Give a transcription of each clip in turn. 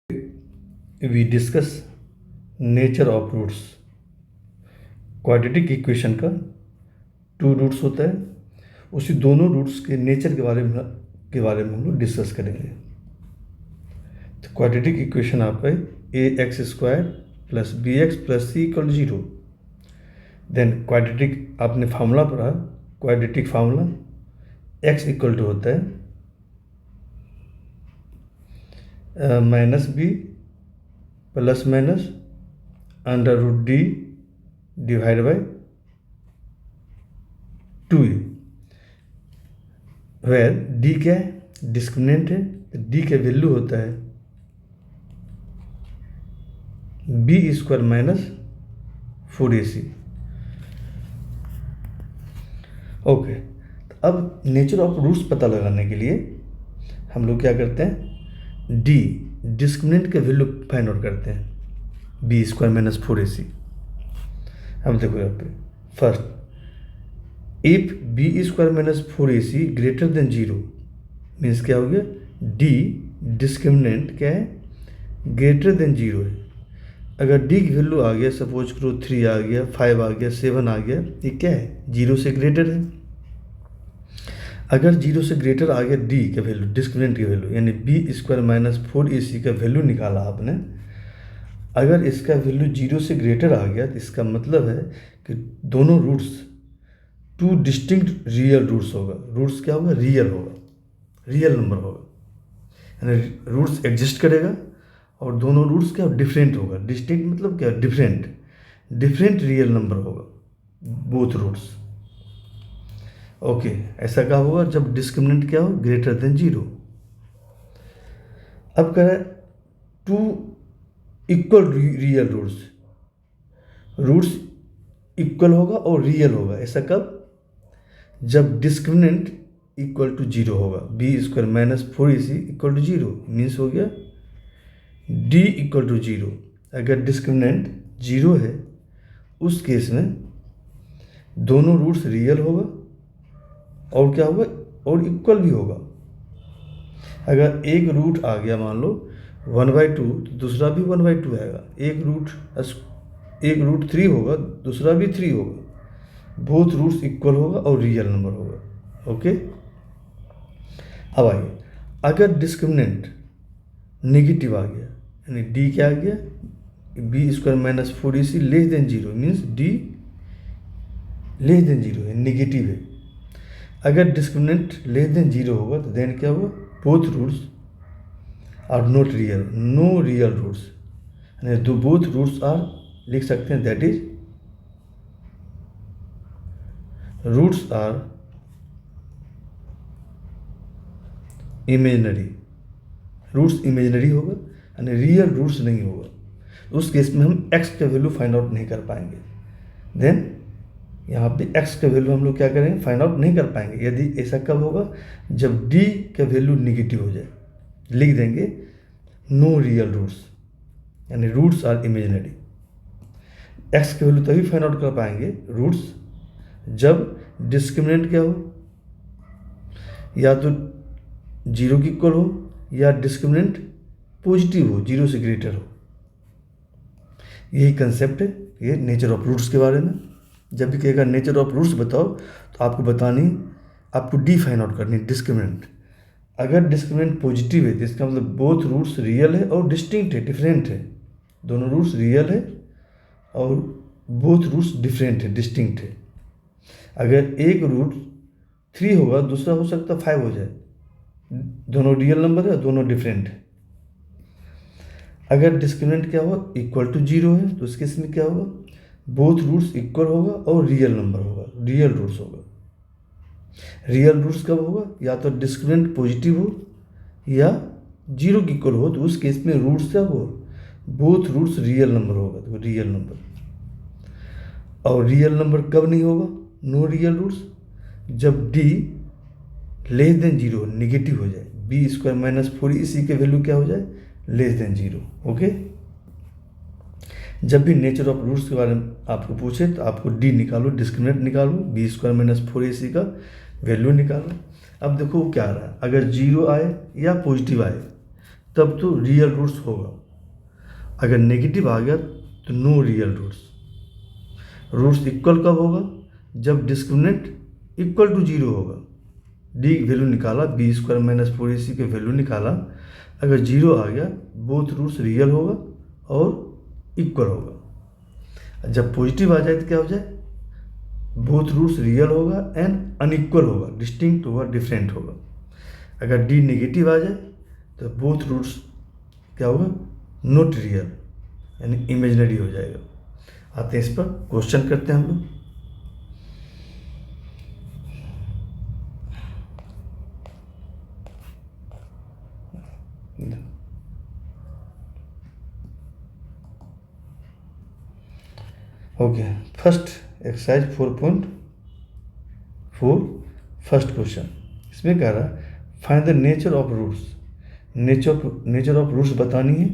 We discuss nature of roots. Quadratic equation का 2 roots होता है, उसी दोनों रूट्स के नेचर के बारे में हम लोग डिस्कस करेंगे। तो क्वाड्रेटिक इक्वेशन आपका ax² + bx + c = 0। Then quadratic आपने फार्मूला पढ़ा, क्वाड्रेटिक फार्मूला x = होता है -b ± √d / 2a, where d क्या है, डिस्क्रिमिनेंट है, तो d का वैल्यू होता है b² - 4ac। ओके, अब नेचर ऑफ रूट्स पता लगाने के लिए हम लोग क्या करते हैं, d डिस्क्रिमिनेंट का वैल्यू फाइंड आउट करते हैं, b² - 4ac। अब देखो यहाँ पे first, if b² - 4ac greater than 0 means क्या हो गया, d डिस्क्रिमिनेंट क्या है, ग्रेटर देन 0 है। अगर d की वैल्यू आ गया, सपोज करो 3 आ गया, 5 आ गया, 7 आ गया, ये क्या है, 0 से ग्रेटर है। अगर 0 से ग्रेटर आ गया d का वैल्यू, डिस्क्रिमिनेंट की वैल्यू, यानी b² - 4ac का वैल्यू निकाला आपने, अगर इसका वैल्यू 0 से ग्रेटर आ गया तो इसका मतलब है कि दोनों रूट्स 2 डिस्टिंक्ट रियल रूट्स होगा। रूट्स क्या होगा, रियल होगा, रियल नंबर होगा, यानी रूट्स एग्जिस्ट करेगा और दोनों रूट्स क्या डिफरेंट होगा। डिस्टिंक्ट मतलब क्या, डिफरेंट रियल नंबर होगा बोथ रूट्स। ओके, ऐसा क्या होगा जब डिस्क्रिमिनेंट क्या हो, ग्रेटर देन 0। अब कह रहा है 2 इक्वल रियल रूट्स इक्वल होगा और रियल होगा। ऐसा कब, जब डिस्क्रिमिनेंट = 0 होगा, b² - 4ac = 0 मीन्स हो गया d = 0। अगर डिस्क्रिमिनेंट 0 है उस केस में दोनों रूट्स रियल होगा और क्या होगा, और इक्वल भी होगा। अगर एक रूट आ गया मान लो 1/2 तो दूसरा भी 1/2 आएगा। एक रूट 3 होगा, दूसरा भी 3 होगा। बोथ रूट्स इक्वल होगा और रियल नंबर होगा। ओके, अब आइए, अगर डिस्क्रिमिनेंट नेगेटिव आ गया, यानी d क्या आ गया, b² - 4ac <0 मीन्स d <0 है, नेगेटिव है। अगर डिस्क्रिमिनेंट <0 होगा तो देन क्या होगा, both roots are not real, no real roots, यानी बोथ रूट्स आर, लिख सकते हैं that is roots are imaginary. Roots imaginary होगा, यानी रियल रूट्स नहीं होगा। उस केस में हम x का वैल्यू फाइंड आउट नहीं कर पाएंगे। देन यहाँ पे x का वैल्यू हम लोग क्या करेंगे, फाइंड आउट नहीं कर पाएंगे। यदि ऐसा कब होगा, जब d का वैल्यू निगेटिव हो जाए, लिख देंगे नो रियल रूट्स, यानी रूट्स आर इमेजिनरी। x का वैल्यू तभी फाइंड आउट कर पाएंगे रूट्स जब डिस्क्रिमिनेंट क्या हो, या तो 0 की इक्वल हो या डिस्क्रिमिनेंट पॉजिटिव हो, 0 से ग्रेटर हो। यही कंसेप्ट है ये नेचर ऑफ रूट्स के बारे में। जब भी कहेगा नेचर ऑफ रूट्स बताओ तो आपको बतानी, आपको डी फाइंड आउट करनी, डिस्क्रिमिनेंट। अगर डिस्क्रिमिनेंट पॉजिटिव है तो इसका मतलब बोथ रूट्स रियल है और डिस्टिंक्ट है, डिफरेंट है। दोनों रूट्स रियल है और बोथ रूट्स डिफरेंट है, डिस्टिंक्ट है। अगर एक रूट 3 होगा, दूसरा हो सकता है 5 हो जाए, दोनों रियल नंबर है, दोनों डिफरेंट है। अगर डिस्क्रिमिनेंट क्या होगा, = 0 है तो उस केस में क्या होगा, बोथ रूट्स इक्वल होगा और रियल नंबर होगा, रियल रूट्स होगा। रियल रूट्स कब होगा, या तो डिस्क्रिमिनेंट पॉजिटिव हो या 0 की इक्वल हो, तो उस केस में रूट्स क्या हो, बोथ रूट्स रियल नंबर होगा, तो रियल नंबर। और रियल नंबर कब नहीं होगा, नो रियल रूट्स, जब d <0 निगेटिव हो जाए, b² - 4ac के वैल्यू क्या हो जाए, <0। ओके, जब भी नेचर ऑफ रूट्स के बारे में आपको पूछे तो आपको d निकालो, डिस्क्रिमिनेंट निकालो, b² - 4ac का वैल्यू निकालो। अब देखो क्या आ रहा है, अगर 0 आए या पॉजिटिव आए तब तो रियल रूट्स होगा। अगर नेगेटिव आ गया तो no real roots. Roots equal कब होगा? जब डिस्क्रिमिनेंट इक्वल टू 0 होगा। डी वैल्यू निकाला, बी स्क्वायर माइनस 4ac के वैल्यू निकाला, अगर 0 आ गया बोथ रूट्स रियल होगा और इक्वल होगा। जब पॉजिटिव आ जाए तो क्या हो जाए? बोथ रूट्स रियल होगा एंड अनइक्वल होगा, डिस्टिंक्ट होगा, डिफरेंट होगा। अगर डी नेगेटिव आ जाए तो बोथ रूट्स क्या होगा? नॉट रियल, यानी इमेजिनरी हो जाएगा। आते हैं इस पर, क्वेश्चन करते हैं हम लोग। Okay, first exercise 4.4 first question. इसमें कह रहा है find the nature of roots. Nature of roots बतानी है।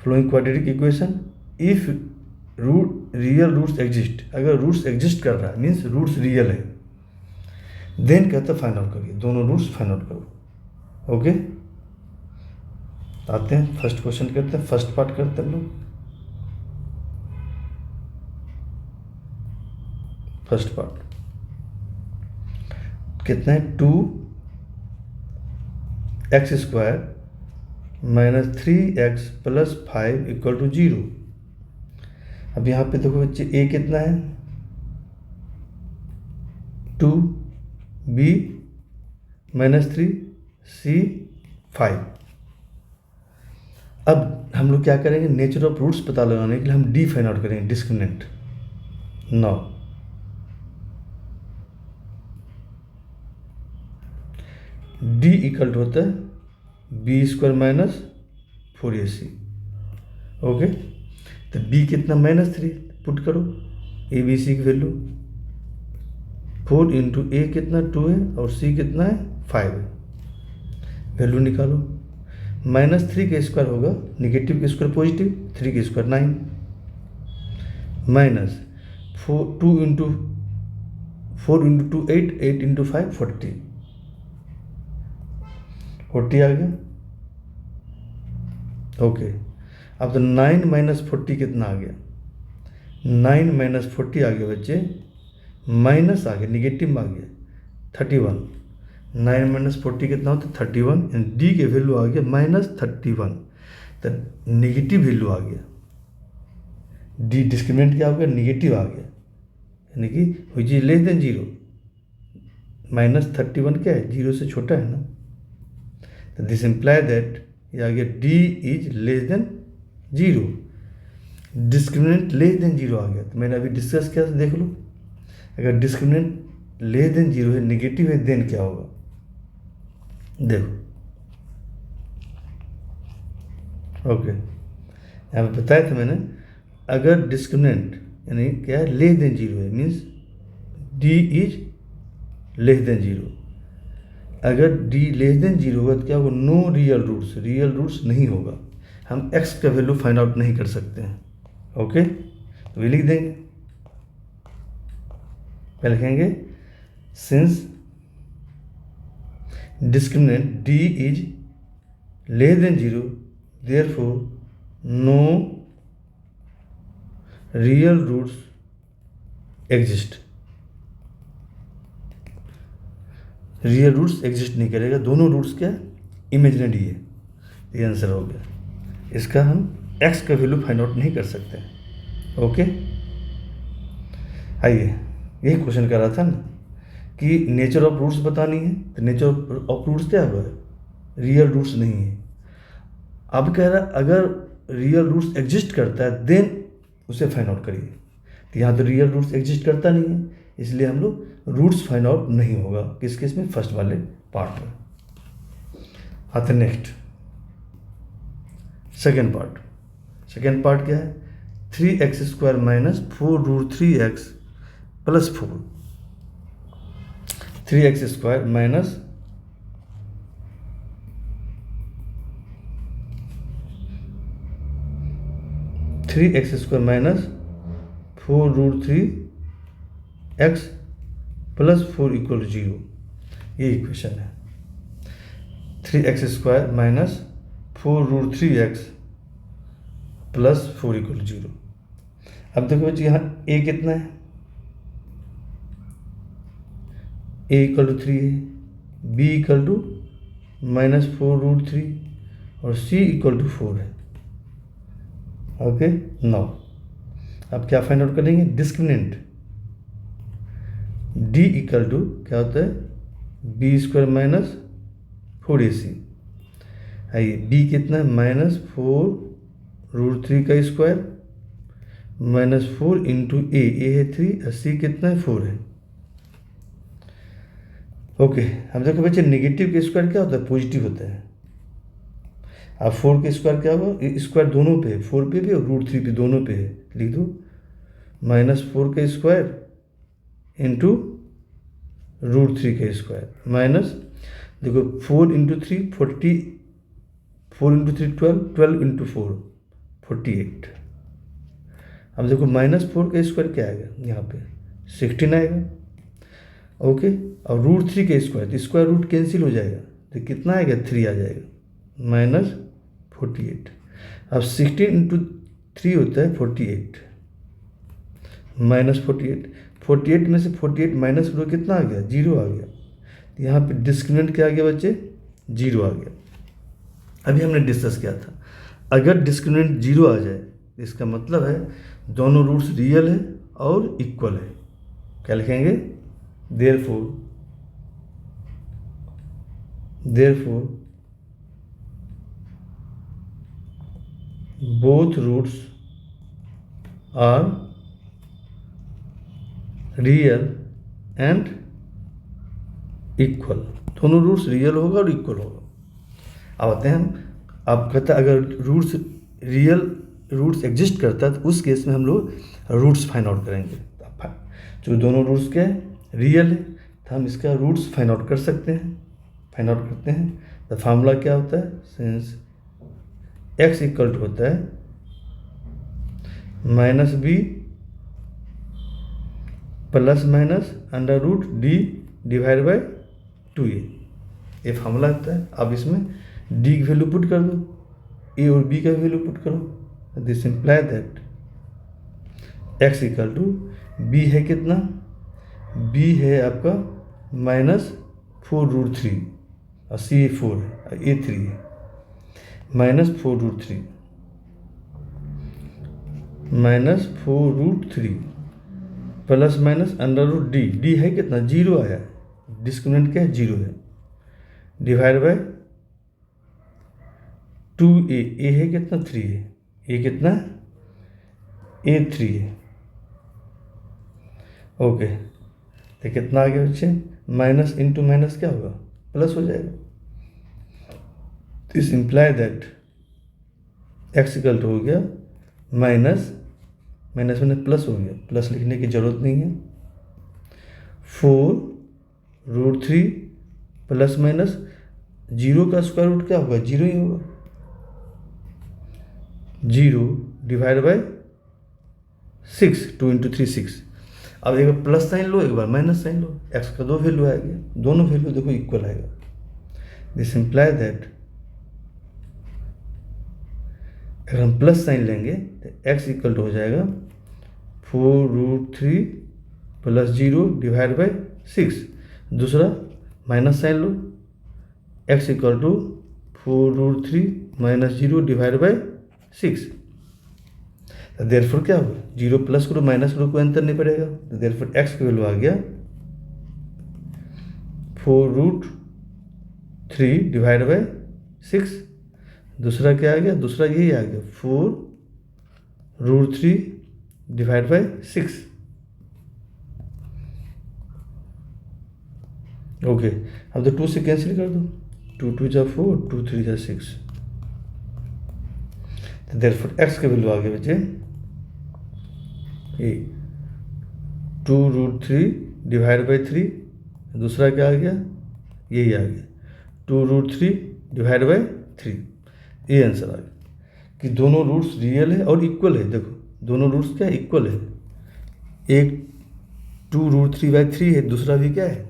Following quadratic equation, if real roots exist, अगर रूट्स एग्जिस्ट कर रहा है मीन्स रूट्स रियल है, देन कहता है फाइंड आउट करिए, दोनों रूट्स फाइंड आउट करो। ओके, आते हैं फर्स्ट क्वेश्चन करते हैं, फर्स्ट पार्ट करते हैं हम लोग। फर्स्ट पार्ट कितना है? 2x² minus 3x plus 5 equal to 0। अब यहाँ पे देखो बच्चे, a कितना है? 2, b माइनस 3, c 5। अब हम लोग क्या करेंगे? नेचर ऑफ रूट्स पता लगाने के लिए हम डी फाइंड आउट करेंगे, discriminant. Now D equal to होता है b² माइनस 4ac। ओके, तो b कितना? -3 पुट करो, ए बी सी की वैल्यू 4 इंटू ए कितना 2 है और c कितना है 5 है। वैल्यू निकालो। -3 का स्क्वायर होगा, निगेटिव का स्क्वायर पॉजिटिव, 3 का square 9, minus 2 into 4 into 2 8, 8 into 5 40 आ गया। ओके, अब तो 9 माइनस 40 कितना आ गया? 9 माइनस 40 आ गया बच्चे, माइनस आ गया, निगेटिव में आ गया 31। 9 माइनस 40 कितना होता है? 31। डी के वैल्यू आ गया -31, तो निगेटिव वैल्यू आ गया। डी डिस्क्रिमिनेंट क्या हो गया? निगेटिव आ गया, यानी कि विच इज लेस देन 0। -31 क्या है? 0 से छोटा है ना, तो दिस इम्प्लाई दैट ये आ गया D is less than 0। Discriminant less than 0 आ गया, तो मैंने अभी डिस्कस किया था, देख लो। अगर डिस्क्रिमिनेंट लेस देन 0 है, निगेटिव है, देन क्या होगा? देखो, ओके, यहाँ पे बताया था मैंने, अगर डिस्क्रिमिनेंट यानी क्या है? लेस देन 0 है, means D is less than 0। अगर डी लेस देन 0 होगा तो क्या होगा? No real roots, real roots नहीं होगा। हम x का वैल्यू फाइंड आउट नहीं कर सकते हैं। ओके, तो ये लिख देंगे, क्या लिखेंगे? Since discriminant D is less than 0, therefore no real roots exist. Real roots exist नहीं करेगा, दोनों रूट्स क्या? इमेजिनरी है। ये आंसर हो गया। इसका हम x का वैल्यू फाइंड आउट नहीं कर सकते। ओके, आइए, यही क्वेश्चन कर रहा था ना कि नेचर ऑफ रूट्स बतानी है, तो नेचर ऑफ रूट्स क्या हुआ है? रियल रूट्स नहीं है। अब कह रहा है अगर रियल रूट्स एग्जिस्ट करता है देन उसे फाइंड आउट करिए, तो यहाँ तो रियल रूट्स एग्जिस्ट करता नहीं है, इसलिए हम लोग रूट्स फाइंड आउट नहीं होगा। किस केस में? फर्स्ट वाले पार्ट में। आते next second part. Second part क्या है? 3x² minus 4√3x plus 4। 3x² minus 3x² minus 4√3x plus 4 equal to 0, ये इक्वेशन है। 3x² minus 4√3x plus 4 = 0। अब देखो बच्चे यहाँ a कितना है, a = 3 है, b = -4√3 और c = 4 है। ओके, नाउ अब क्या फाइंड आउट करेंगे, डिस्क्रिमिनेंट d = क्या होता है, b² - 4ac। आइए b कितना है, -4√3² -4 × a है 3 और c कितना है, 4 है। ओके, अब देखो बच्चे नेगेटिव के स्क्वायर क्या होता है, पॉजिटिव होता है। अब 4 के स्क्वायर क्या होगा, स्क्वायर दोनों पे है, 4 पे भी और √3 पे दोनों पे है, लिख दो -4 का स्क्वायर इंटू √3 का स्क्वायर माइनस, देखो 4 × 3 40, 4 × 3 12, 12 × 4 48। अब देखो -4 का स्क्वायर क्या आएगा, यहाँ पे 16 आएगा। ओके, और √3 का स्क्वायर, तो स्क्वायर रूट कैंसिल हो जाएगा, तो कितना आएगा, 3 आ जाएगा -48। अब 16 × 3 होता है 48 -48, 48 में से 48 माइनस करो, कितना आ गया, 0 आ गया। तो यहाँ पे डिस्क्रिमिनेंट क्या आ गया बच्चे, 0 आ गया। अभी हमने डिस्कस किया था, अगर डिस्क्रिमिनेंट 0 आ जाए तो इसका मतलब है दोनों रूट्स रियल है और इक्वल है। क्या लिखेंगे, therefore both roots are real and equal. दोनों रूट्स रियल होगा और इक्वल होगा। अब आते हैं हम, अब कहते हैं अगर रूट्स एग्जिस्ट करता है तो उस केस में हम लोग रूट्स फाइंड आउट करेंगे। जो दोनों रूट्स के रियल है तो हम इसका रूट्स फाइंड आउट करते हैं। तो फार्मूला क्या होता है, सिंस x = होता है -b ±√d / 2a, ये फार्मूला होता है। अब इसमें d की वैल्यू पुट कर दो, a और b का वैल्यू पुट करो, this imply that x = b है कितना, b है आपका -4√3 और c 4 है और a 3 है, -4√3 प्लस √d, d है कितना, 0 आया, डिस्क्रिमिनेंट क्या है, 0 है, डिवाइड बाय 2a, a है कितना, 3 है, a कितना, a 3 है। ओके, तो कितना आ गया बच्चे, माइनस इंटू माइनस क्या होगा, प्लस हो जाएगा। दिस इम्प्लाई दैट x = हो गया माइनस में प्लस हो गया, प्लस लिखने की जरूरत नहीं है, 4√3 प्लस माइनस 0 का स्क्वायर रूट क्या होगा, 0 ही होगा, 0 डिवाइड बाय 6, 2 × 3 6। अब एक बार प्लस साइन लो, एक बार माइनस साइन लो, x का 2 वैल्यू आ गया, दोनों वैल्यू देखो इक्वल आएगा। दिस इम्प्लाई दैट अगर हम प्लस साइन लेंगे तो x = हो जाएगा 4√3 प्लस 0 डिवाइड बाय 6। दूसरा माइनस साइन लो, x = 4√3 - 0 डिवाइड बाय 6। देयरफॉर क्या होगा, 0 प्लस करो माइनस करो कोई अंतर नहीं पड़ेगा, तो देयरफॉर x की वैल्यू आ गया 4√3 डिवाइड बाय 6। दूसरा क्या आ गया, दूसरा यही आ गया 4√3 डिवाइड बाय 6। ओके, अब तो 2 से कैंसिल कर दो, 2 × 2 = 4, 2 × 3 = 6। तो देयरफॉर x की वैल्यू आ गई बच्चे 2√3 डिवाइड बाय 3। दूसरा क्या आ गया, यही आ गया 2√3 डिवाइड बाय 3। ये आंसर आ गया कि दोनों रूट्स रियल है और इक्वल है। देखो दोनों रूट्स क्या इक्वल है, एक 2√3/3 है, दूसरा भी क्या है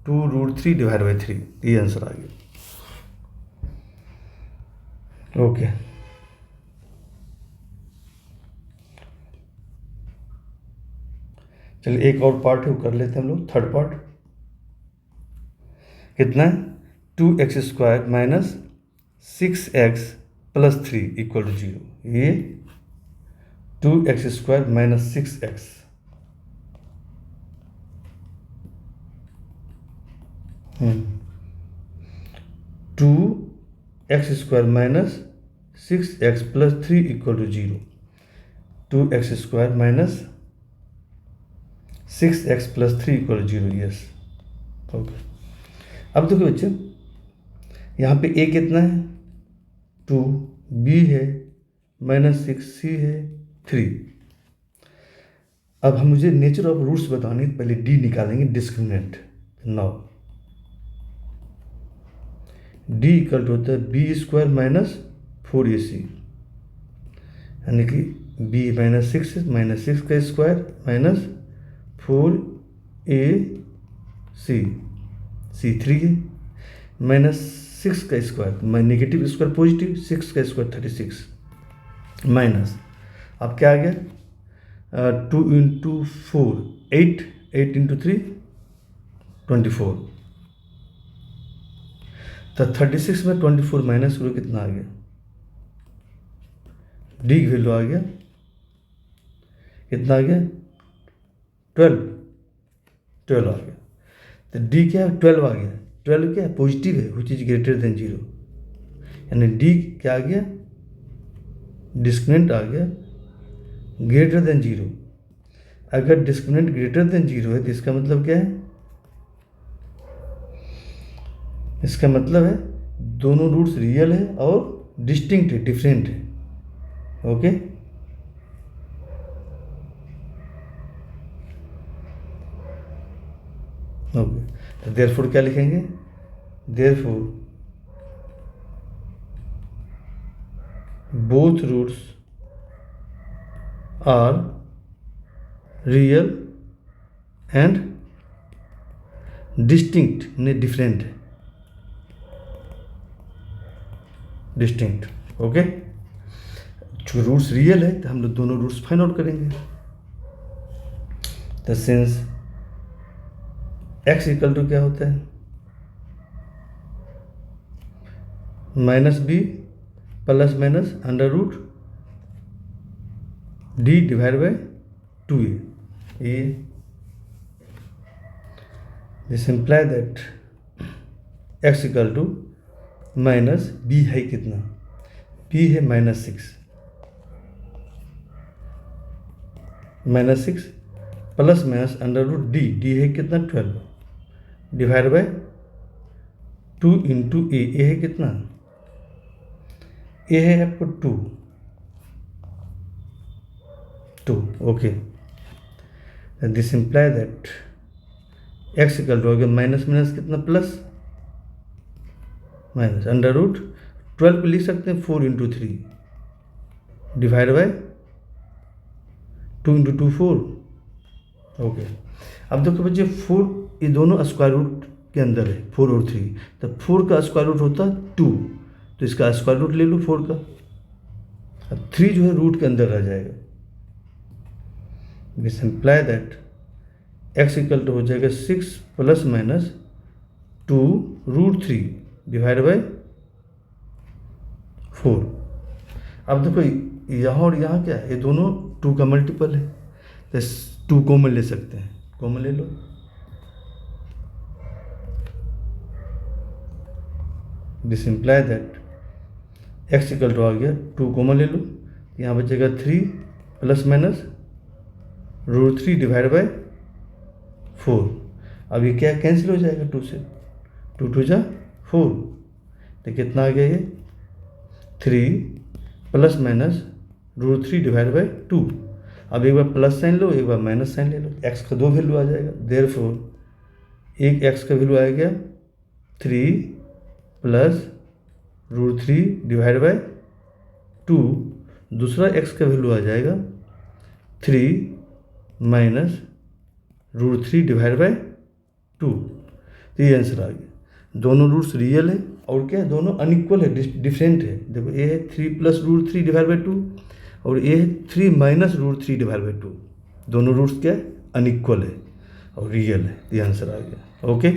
2√3 डिवाइड बाय 3। ये आंसर आ गया। ओके, चलिए एक और पार्ट है वो कर लेते हैं हम लोग, थर्ड पार्ट। कितना है? 2x² minus 6x plus 3 equal to 0। ये 2x² minus 6x, two x² minus 6x plus 3 equal to 0। 2x² minus 6x plus 3 equal to 0। Yes, okay. अब देखो बच्चे, यहाँ पे a कितना है? 2, b है -6, c है 3। अब हम मुझे नेचर ऑफ रूट्स बताने, पहले d निकालेंगे, discriminant. Now d equal to होता है b² माइनस 4ac, यानी कि b -6 का स्क्वायर माइनस 4ac, c 3 है, -6 का स्क्वायर, नेगेटिव स्क्वायर पॉजिटिव, 6 का स्क्वायर 36, माइनस, अब क्या आ गया? 2 × 4 8, 8 × 3 24। तो 36 में 24 माइनस करो, कितना आ गया? डी की वैल्यू आ गया, कितना आ गया? 12 आ गया। तो डी क्या है? 12 आ गया। 12 क्या है? पॉजिटिव है, विच इज ग्रेटर देन 0, यानी डी क्या आ गया? डिस्क्रिमिनेंट आ गया ग्रेटर देन 0। अगर डिस्क्रिमिनेंट ग्रेटर देन 0 है तो इसका मतलब क्या है? इसका मतलब है दोनों रूट्स रियल है और डिस्टिंक्ट है, डिफरेंट है। Okay, okay. तो देयरफॉर क्या लिखेंगे? Therefore both roots are real and distinct, यानी डिफरेंट है, डिस्टिंक्ट। ओके, जो रूट्स रियल है तो हम लोग दोनों रूट्स फाइंड आउट करेंगे। तो सिंस x इक्वल टू क्या होता है? -b plus minus under root d divide by 2a। This imply that x equal to minus b है कितना? b है -6, -6 plus minus under root d है कितना? 12 डिवाइड बाय 2 × a है कितना? a है आपको 2। Okay, this imply that x equal to हो गया माइनस माइनस कितना? प्लस, माइनस अंडर रूट 12 पे लिख सकते हैं 4 × 3 डिवाइड बाय 2 × 2 4। ओके, अब देखो बच्चे 4, ये दोनों स्क्वायर रूट के अंदर है, 4 और 3। तो 4 का स्क्वायर रूट होता है 2, तो इसका स्क्वायर रूट ले लो 4 का। अब 3 जो है रूट के अंदर रह जाएगा। This imply that x equal to हो जाएगा 6 प्लस माइनस 2 √3 डिवाइड बाय 4। अब देखो यहाँ और यहाँ क्या है? ये दोनों 2 का मल्टीपल है, तो 2 कॉमन ले सकते हैं, कॉमन ले लो। This imply that x equal to आ गया 2 कॉमन ले लो, यहाँ बचेगा 3 प्लस माइनस √3 डिवाइड बाय 4। अब ये क्या कैंसिल हो जाएगा 2 से, 2 2 जा 4, तो कितना आ गया ये? 3 प्लस माइनस √3 डिवाइड बाय 2। अब एक बार प्लस साइन लो, एक बार माइनस साइन ले लो, x का 2 वैल्यू आ जाएगा। देयरफॉर एक x का वैल्यू आ गया 3 प्लस √3 डिवाइड बाय 2, दूसरा x का वैल्यू आ जाएगा 3 माइनस √3 डिवाइड बाय 2। तो ये आंसर आ गया। दोनों रूट्स रियल है और क्या है, दोनों अनइक्वल है, डिफरेंट है। देखो ए है 3 + √3/2 और ए है 3 - √3/2। दोनों रूट्स क्या है, अनइक्वल है और रियल है। ये आंसर आ गया। ओके।